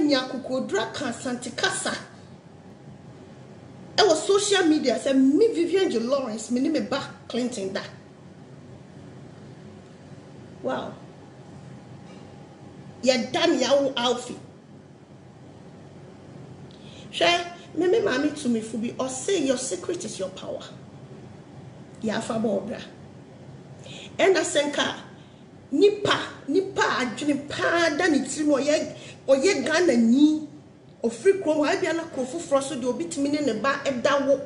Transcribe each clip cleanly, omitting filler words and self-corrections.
nya kokodra kan santikasa e was social media say me Vivian J. Lawrence me ni me ba Clinton da. Wow. Ya dan ya wo alfi. Share me mami to me fubi or say your secret is your power. Ya fa bo bra. And asenka nipa adwene pa da ne tiri mo ye Ghana ni ofri krom ha bia na krofoforo so de obitimi ne ba edawo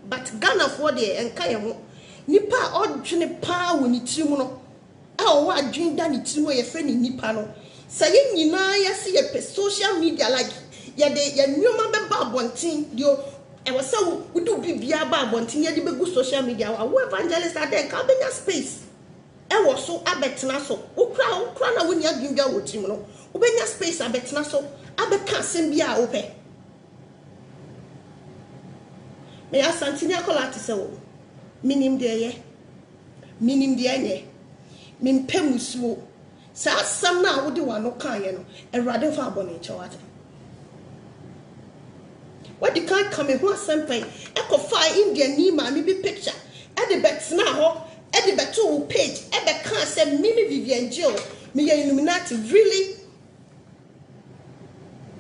but Ghana for de enka ye ho nipa odwene pa wo ne tiri mo no a wo adwene da ne tiri mo ye fe ne nipa no say nyina ye se ye pe social media like ye de ye nyoma be ba bontin dio e wo say wo do bibia ba bontin ye de be go social media wo evangelist ade ka benya space e wo so abetena so ukra na woni adwendwa wo tim no ubenya space abetena so abeka asem bia wo pe me asantini akola te se wo minim de ye minim de anye min pemusuo sa asam na wo de wano kan ye no erade fa abone chawate what the kan come ho asem pai e ko fa India ni ma mi bi picture e de betena ho e de beto page e be kan say Mimi Vivian J. me ye Illuminati really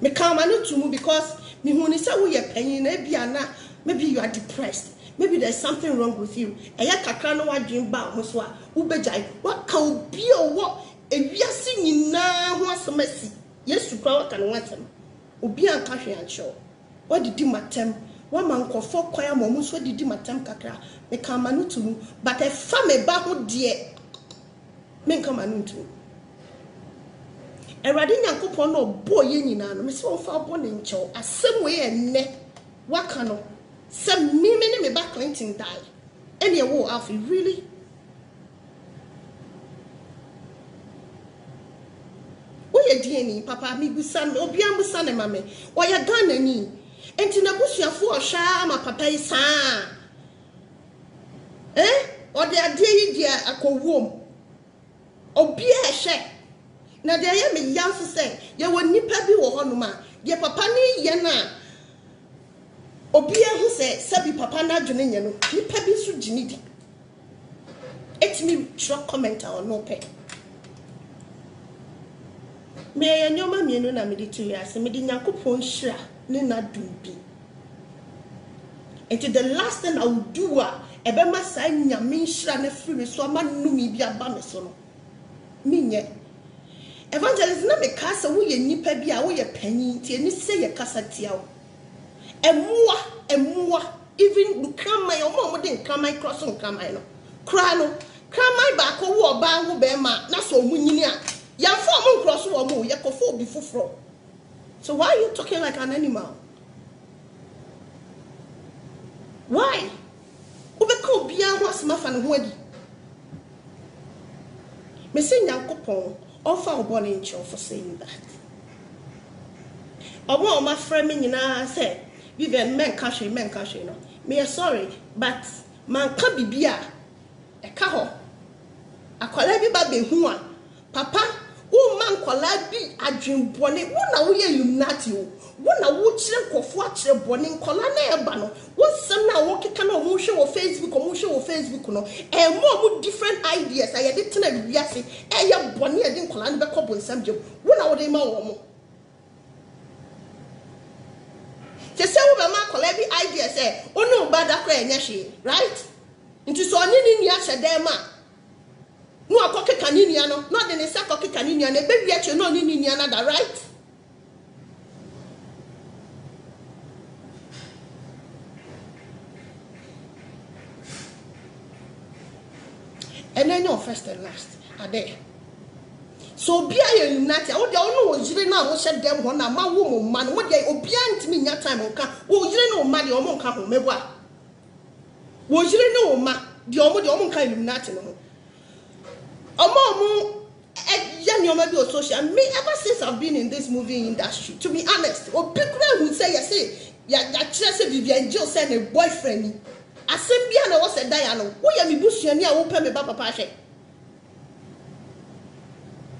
me come no to mu because me hu ni say wo ye panyin na bia na maybe you are depressed, maybe there's something wrong with you e ya kakra no wadwen ba ho so a wo bejai what ka obi o wo ewiase nyina ho asemasi yesu kwa waka no watem obi an ka hwe ancho what did matem one man kofo kwaya mo so didi matem kakra me come no to mu but e fa me ba ho de me come no to Erade Nyankopon no bo ye nyina no me se won fa bo ne nkyɛw asɛm we enne waka no se me ne me ba Clinton die ene wo afi really wo ye die papa mi busa me obi an busa ne mame wo ye Ghana ni enti na busuafo ohwa ma papa yi saa o de ade yi dia akowom obi a hwe na de ye me yanso say ye won nipa bi wo hono ma ye papa ni ye na obi ehu say sabi papa na dwene nye no nipa bi so gini di etimi drop comment on no pe me ye nyoma mienu na me di tu ya se me di Nyankopon hira ne na dumbi and the last thing I will do ebe ma sa nyame hira na free me so ama numi bi aba me so no me nye evangelist na me kasa wo ye nipa bi a wo ye panyin tie ni se ye kasa tia wo emua even kramai omo de kramai cross kramai no kra no kramai ba ko wo ba ho be ma na so munyini a ya fo omo cross wo mo ye ko fo bi foforo so why are you talking like an animal why ubeko bia ho asema fa ne ho adi me se Nyankopon offer obone ncho for saying that. Omo my friend me nyina say Vivian men kashe no. Me sorry but man ka bibia e ka ho. Akola bi ba behu a papa wo man kola bi adwenbone wo na wo ye Illuminati wo na wo kire kofo a kire bone kola na e ba no wo sem na wo keka na mo hwe wo Facebook no e mo different ideas aye de tena wiase e ye bone e de kola na be ko bonsam je wo na wo de ma wo mo je se wo be ma kola bi ideas e onu ba da kra enye hwe right nti so oni ni ahye dem ma no akoke kaninia no no de ne se akoke kaninia na be wi ache no ni ni na da right and then your first and last are there so bia ye Illuminati wo de ono wo jire na wo hye dem ho na ma wo mo ma no wo de obia ntimi nya time nka wo jire na wo ma de omo nka ho mebo a wo jire na wo ma de omo nka Illuminati no ho omo ya nyoma bi o social me ever since I've been in this movie industry to be honest obi kura who say yes ya kire say Vivian J. say ne boyfriend ni asem bia na wo se da ya no wo ya mi busuani a wo pe me ba papa hwe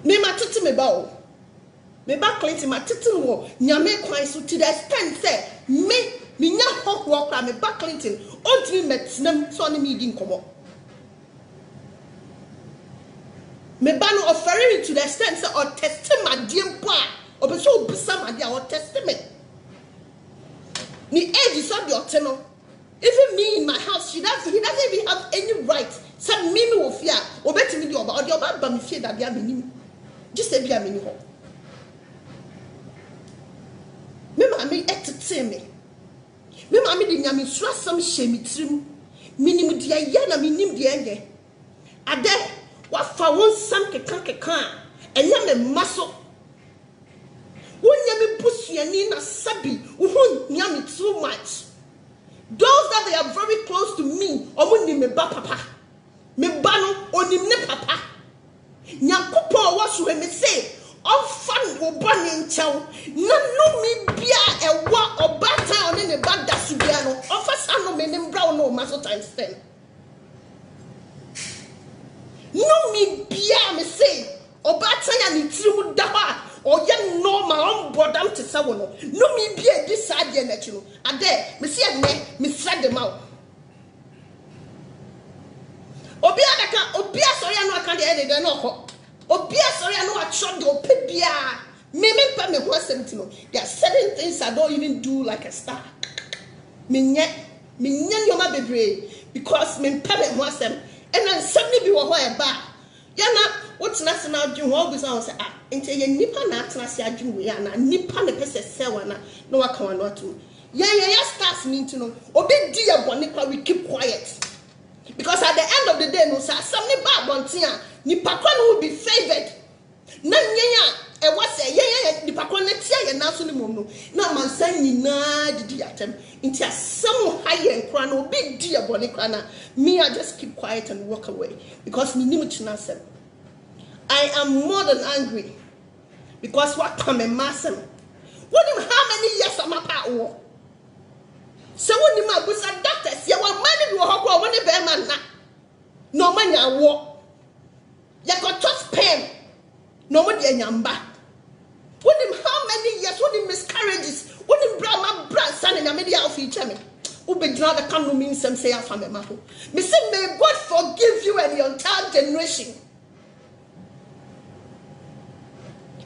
me ma tete me ba o me ba Clinton ma titin wo nyame kwan so to the extent say me nya hokwo kra me ba Clinton ontimi metnam so ne me di nkomo me ba no offering to the extent say or testament die mpo a obeso obisa ma dia or testament ni age so the oteno even me in my house he doesn't even have any right some me wo fia obetimi di oba ba me fie da bia menim just say bia meni ho me ma me etete me ma me di nyame sura sam hye me tirim minim dia ya na minim dia enye ade wa fa won sam keka enya me maso wonya me busuani na sabi wo nyame too much. Those that they are very close to me, omu me ba papa. Me ba no onim ne papa. Nyankopon wo so me say, ofan wo ba ne nchew. Na no me bia ewa obatan one ne ba da su bia no. Ofasa no me ne mbra no ma so times 10. No me bia me say, obatan ya ni tirimu da ha. Oye no ma on bodam te se wo no me bia di saade na chi no ade me se ne me fra de ma obi asori anu aka de no ho obi asori anu acho de ope bia me pa me ho asem ti no there are certain things I don't even do like a star me nye nyoma bebre because me pa me ho asem and then somebody be wo ho e ba yana what's national adwin ho obi say ah ente ye nipa na atena se adwin we ya na nipa ne pese sewa na no waka wa no ato ya stars mean to no obi di ya bone kwa we keep quiet because at the end of the day no say somebody ba bonten a nipa kwa no will be favored na nyenya e wase ye nipa kwa na tia ye na so ne mom no na mansa nyina didi atem enti asem ha ye nkra na obi di ya bone kwa na me I just keep quiet and walk away because me nim china sem I am more than angry because what come a massam. What him how many years am I part? So when you ma busa doctors, you want money to hokwa when be man na. No man ya wo. Ya got chest pain. No mo de nyamba. When him how many years, when him miscarriages, when him bra son and media of each me. Ubedra the can no mean some say after me mapo. Me say may God forgive you and your entire generation.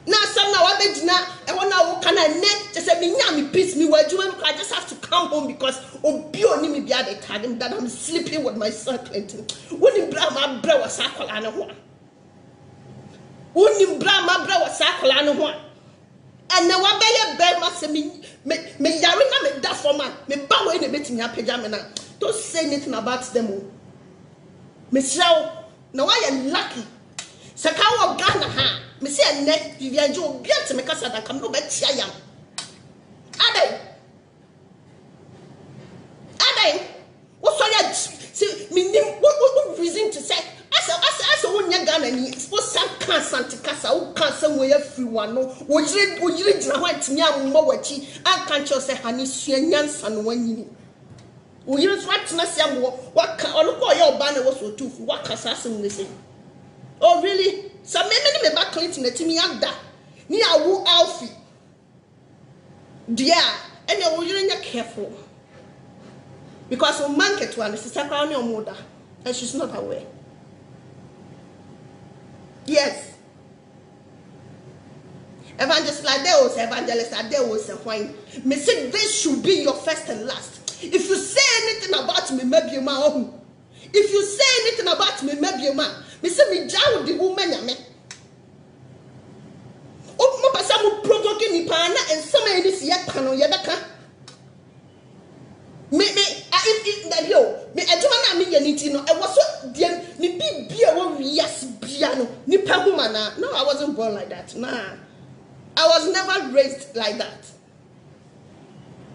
Na some now abedina e wona wo kana ne just say me nya me peace me wadwuma I just have to come home because obi oni me bia the time that I'm sleeping with my son Clinton. Woni bra ma bra wa sakola ne ho. Woni bra ma bra wa sakola ne ho. Ene wa beye be ma se me yare na me da for man. Me ba we ne betimi apagya me na. Don't say anything about them. Me sraw na wa ye lucky. Saka wo Ghana ha. Me say net Vivian Jo biat me kasa da kam no betia yam. Adai. What so ya see me nim what reason to say as wonya Ghana ni for some cancer kasa wo cancer we afri one no wo yire gina ho atimi ammo wachi aka ncho say hani sua nyansa no wanyini. Wo yire so atena se amwo waka onko ye oba na wo so tufu waka sasem we say. Oh really? So me ba Clinton etimi ada ni awu alfi dia ene wo yire nya careful because on market one sister kwa ni omoda and she's not aware. Yes, evangelist like there was evangelist like there was a wine me say this should be your first and last. If you say anything about me maybe you ma own. If you say anything about me maybe you ma me say me jaw the woman ya me o mo pasa mo provoke ni pa na ensama eni si yaka no yebeka me that yo me aduma na me yaniti no e was so dem me bibia wo wias bia no ni pa huma na. No, I wasn't born like that. Nah, I was never raised like that.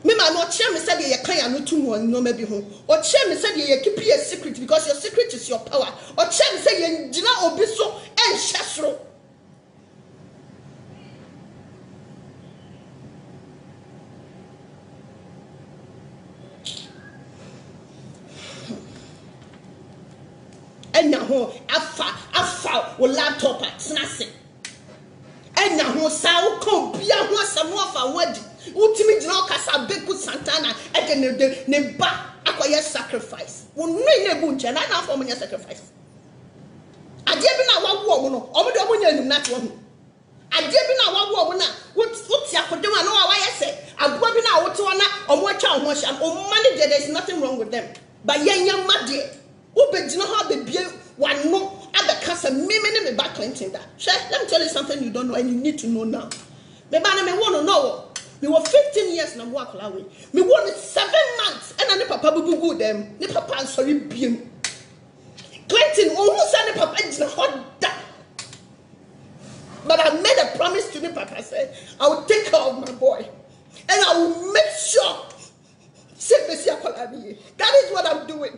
Me ma no chia me said ye kan ya no tu mo no ma bi ho o chia me said ye keep your secret because your secret is your power. O chia me said ye gina obi so en hyasro. Enya ho afa wo laptop atena se enya ho sa wo kan bia ho asam wo fa wadi ultimi jina okasa beku santana e ne ba akoye sacrifice wo no ina bu nche na na for munya sacrifice ade bi na wawo omo no omo de omo nya nim na to ho ade bi na wawo omo na wuti akodem na wa waye se agbo bi na wote ona omo atwa omo hya o money there is nothing wrong with them but yenya made wo be jina ho be bie wano abeka se me ne me ba Clinton da let me tell you something you don't know and you need to know now me ba na me won no me were 15 years na mo akola we me won 7 months and na papa bubu them ne papa sorry biem Clinton almost said the papa is hot down. But I made a promise to the papa. I said, I will take care of my boy. And I will make sure. That is what I'm doing.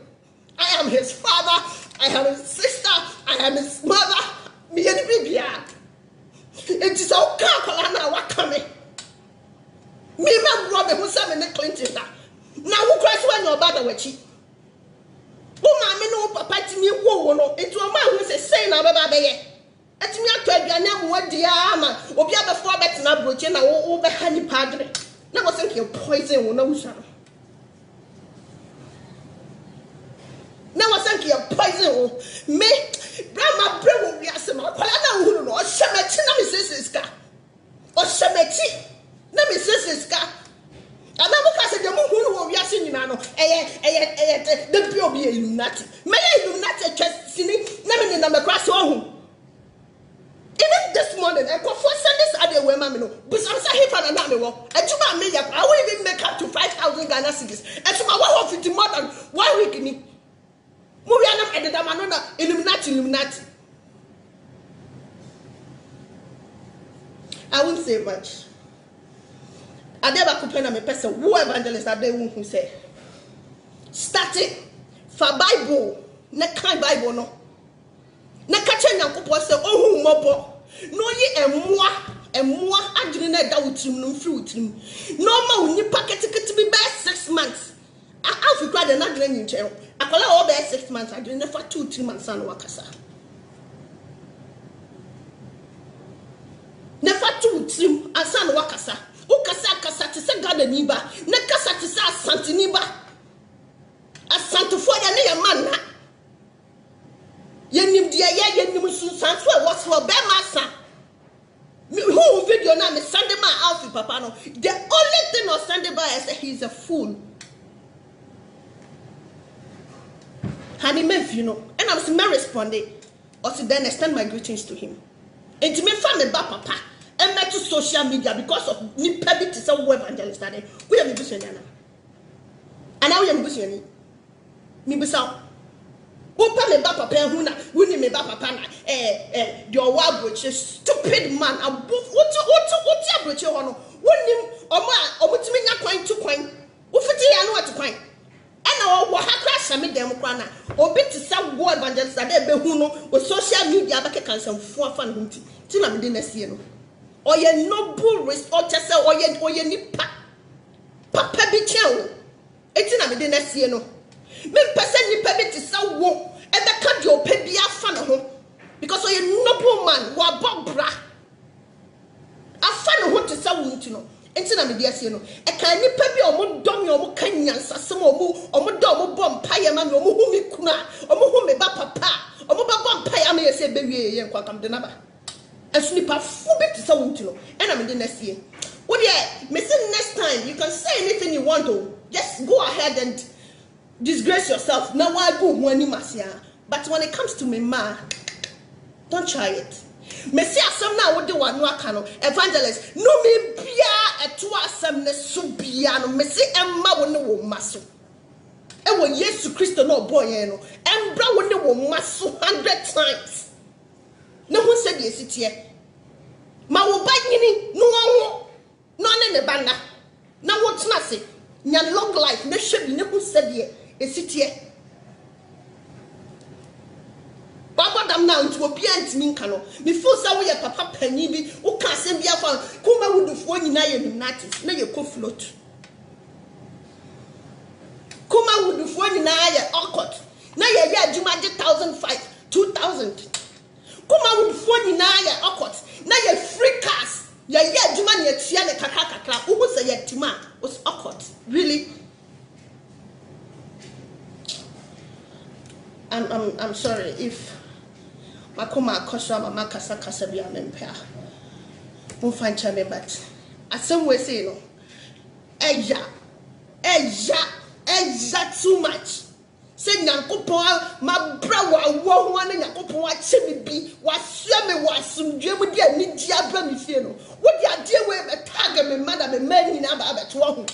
I am his father. I am his sister. I am his mother. Me and baby. It is okay. What coming? Me and my brother who said me Clinton. Now who cries when you're bad with you? Wo ma me no papa timi wo no etu o ma hu se sei na baba be ye atimi ato aduane amwadi ama obi abefo betena broche na wo be hani padre na go think you poison wo na wusha na wo think you poison wo me grandma bre wo wi ase ma kwala na huru no o hyemechi na me seseska o hyemechi na me seseska ana mo ka se de mo hunu wo wiase nyina no the pure be Illuminati me Illuminati twasini na me na me kwase ohun even this morning I go for Sundays ade we ma me no but some say he father na me wo aduma me ya I won't even make up to 5,000 Ghana cedis and so my 150 more than 1 week ni mo wi anam ededa ma no na Illuminati I won't say much. I never compare me person who evangelist that they who say starting for Bible na kind Bible no na kache nyankopɔ say ohun mobo no ye emmoa adwene na da wutrim no mfiri wutrim no ma unipa ketekete bi be 6 months afikra de na adwene nyinche akola o be 6 months adwene na fa 2-3 months an wakasa na fa 2-3 asan wakasa ukasa te se gada ni ba na kasa te se asante ni ba asantefo ya ne ya manna yenim dia ya yenim sunsan so e woslo be masa who video na me send my outfit papa no the only thing I send by is he's a fool honey me you know and I'm still responding or to then extend my greetings to him and to me family ba papa and met to social media because of ni pebit is a evangelist that we are busy and now we are busy me busa opa me ba papa hu na woni me ba papa na the owa broche stupid man what broche ho no wonim omo timi nya kwan to kwan wo fiti ya no at kwan ena wo ha kra shame dem kra na obi ti sa wo evangelist that be hu no o social media ba ke kansam fu afa no nti ti na me de na sie no oye noble risk or chese oye nipa papa bi chen eti na me de na sie no me pese nipa bi ti sa wo e be ka de opa bi afa no ho because oye noble man wa bobra afa no ho ti sa wo nti no enti na me de asie no e ka nipa bi omo dom ye omo kan nyansasem omo do omo bom paye ma me omo hu mi kuna omo hu me ba papa omo ba bom paye ma ye se be wie ye kwa kam de na ba as nipa fu bit to so and I'm in the next year. Well, yeah, next time you can say anything you want to. Just go ahead and disgrace yourself. Now I go when you must, yeah. But when it comes to me, ma, don't try it. Messi asem na wo de wanu aka no evangelist no me bia eto asem ne so bia no messi emma wo ne wo maso e wo Yesu Kristo no boy yen no embra wo ne wo maso 100 times. No one said yes it here. Ma wo ba nyini no wo no ne banda. Na wo tena se nya long life na hwe bi ne who said ye esit here. Baba dam na nti obi antimi nka no. Me feel say wo ye papa pani bi wo ka asem bi afa kuma wudufo nyina ye Illuminati na ye ko float. Kuma wudufo nyina ye occult. Na ye adwuma 1,500 2,000. Kuma with phone na ya okot. Na ye free cars. Ya adwuma na etua ne kakra. Wo say ye tima was okot. Really? I'm sorry if makoma akosha mama kasa bi amempea. Mo fan chame but asem we say no. Eja too much. Say Nyankopon ma bra wa wo ho na Nyankopon wa che me bi wa sua me wa sumdwe mu dia ni dia bra me fie no wo dia die we be tag me mother me man ni na ba beto ho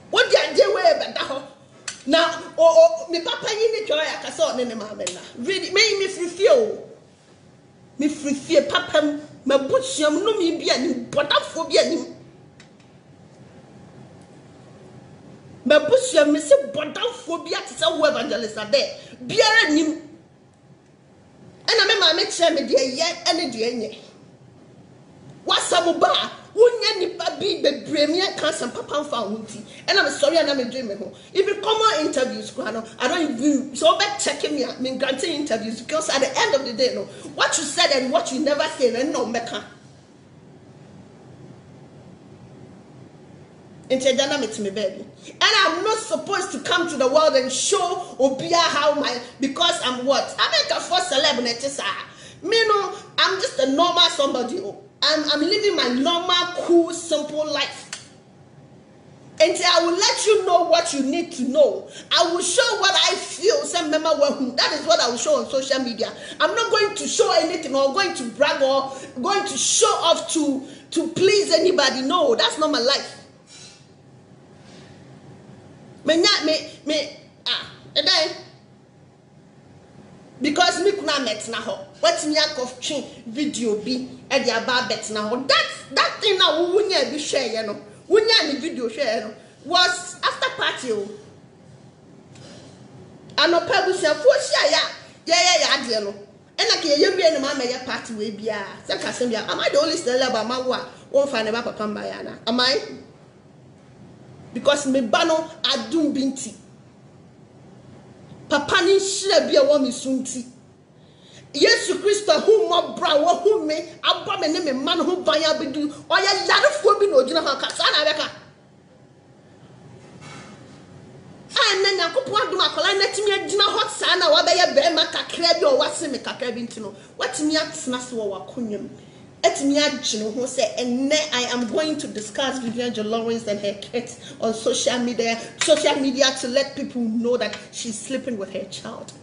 wo dia die we be da ho na me papa yi ni twa ya kasa ne ma me na really me free fie papa ma busiam no mi bia ni bodafo bia ni Babusia me se bodafobia to say evangelist ade biara nim ena me ma me kire me de ye ene de enye wasabu ba wonya nipa bi bebre me kan san papa mfa hunti ena me sorry na me dream me ho even common interviews I don't even so be checking me granting interviews because at the end of the day no what you said and what you never said and no meka into dynamics me baby. And I'm not supposed to come to the world and show Obia how my because I'm what? I make a first celebrity sir. Me no, I'm just a normal somebody. I'm living my normal, cool, simple life. And I will let you know what you need to know. I will show what I feel. That is what I will show on social media. I'm not going to show anything or going to brag or going to show off to please anybody. No, that's not my life. Because me kuna met na ho. What me of chin video be e dia ba bet na ho. That thing na wunya bi share ye no. Wunya ni video share no was after party o. Anopa busiafo hia ya ade no. Ena ke ye bi ene ma me ye party we bia. Se ka se bia am I the only celeb ma wo a won fa ne ba papa mba ya na. Am I? Because me bano adum binti. Papa ni shire bia wo mi sunti. Yesu Kristo hu mo bra wo hu me aba me ne me man hu ban ya bedu oya yarefo bi na ogina ha ka sa na beka. Na Nyankopon adum akola na timi agina hot sa na wa be ye be ma kakra bi o wase me kakra bi ntino. Watimi atena se wo wakonnwam. I am going to discuss Vivian Lawrence and her kids on social media to let people know that she's sleeping with her child.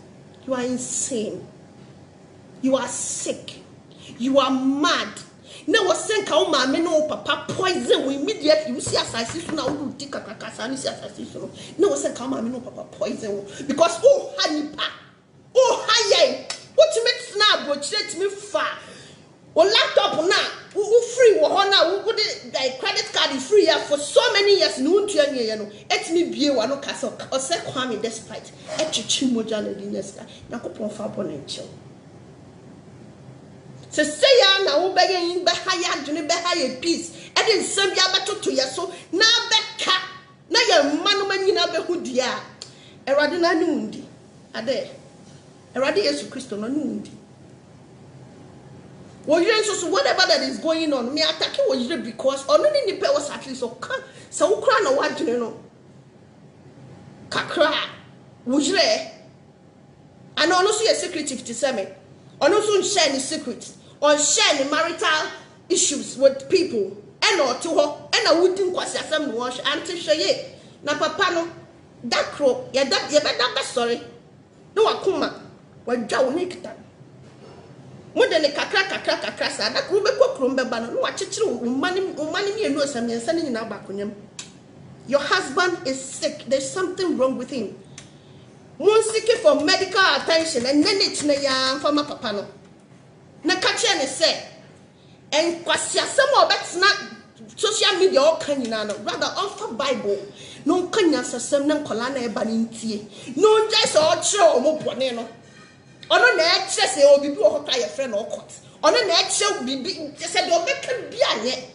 You are insane. You are sick. You are mad. Now was saying no papa poison we immediately you see assassin now we take a kakasani see assassin. No was saying no papa poison because hanipa haye what you make snap but let me far. O laptop now, who free wo na who put the credit card is free for so many years no ntua nye no et me bie wa no kasa o se kwame despite et chichi moja na di neska na ko pon fa bon enche se say ya na wo be yin be ha ya dwene be ha ya peace e de nsam bia betoto ye so na beka na ya manu manyina be hu dia erade na nu ndi ade erade Yesu Kristo no nu ndi. Well, so whatever that is going on, me attacking was because only the people was at least so cry no what you know. Kakra wujre and also a secret 57 and also share the secrets or share the marital issues with people and or to her and I wouldn't kwasi asem wash anti sheye na papa no that crow ya better sorry no akuma wa dwa nikita modele kakra sa da kru be kokro mbeba no wa chechire umani mi enu asam yensa ni na ba konyam. Your husband is sick. There's something wrong with him. One seeking for medical attention and then it's na ya for my papa no na kache ne say en kwasi asem obetna social media o kanyina no rather offer Bible no kanya sasem na nkola na eba ni ntie no nje so o chire o mo bone no ono na e chire se obibi o hota ye friend o court ono na e chire bibi se de o beka bia ye